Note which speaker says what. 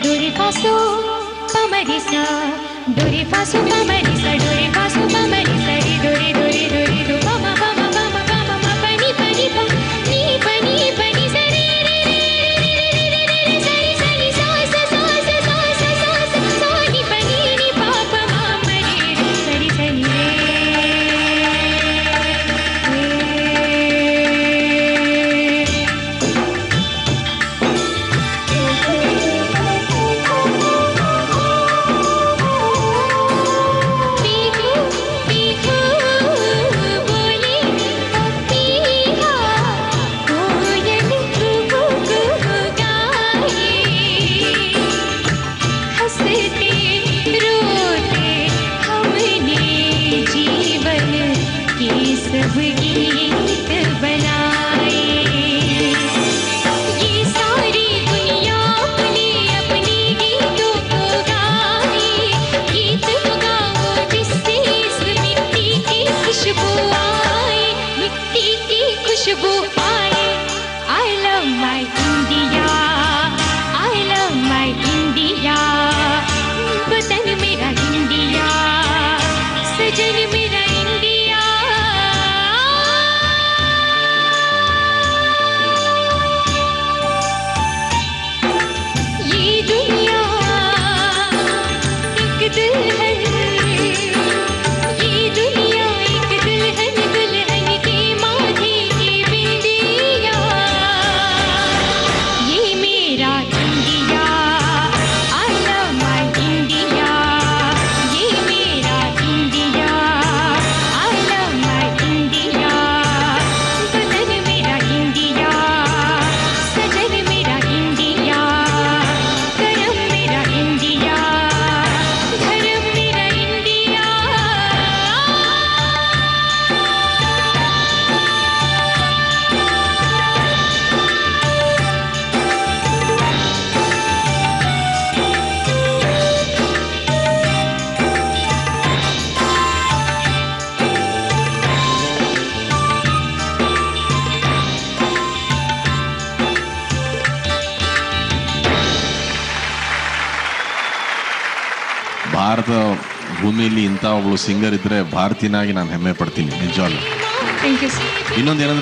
Speaker 1: Do re fa so pa ma re sa. Do re fa so pa ma re sa. Do re fa so pa ma re sa. Re do re do re do re do pa ma pa ma pa ma pa ma ma pa ni pa ni pa ni sa re re re re re re sa re sa ni sa sa sa sa sa sa sa sa sa ni pa ni pa pa ma ma re re sa re sa ni re. सब गीत बनाए ये सारी दुनिया अपने अपने गीतों को गाए गीत गाओ जिससे इस मिट्टी की खुशबू आए मिट्टी की खुशबू आए I love my India I love my India वतन मेरा इंडिया सजन मेरा इंडिया
Speaker 2: ಭಾರತ ಭೂಮಿಯಲ್ಲಿ ಇಂಥ ಒಬ್ಬಳು ಸಿಂಗರ್ ಇದ್ರೆ ಭಾರತೀಯನಾಗಿ ನಾನು ಹೆಮ್ಮೆ ಪಡ್ತೀನಿ ನಿಜವಾಗ್ಲೂ.
Speaker 1: Thank you sir.
Speaker 2: ಇನ್ನೊಂದು ಏನಂದ್ರೆ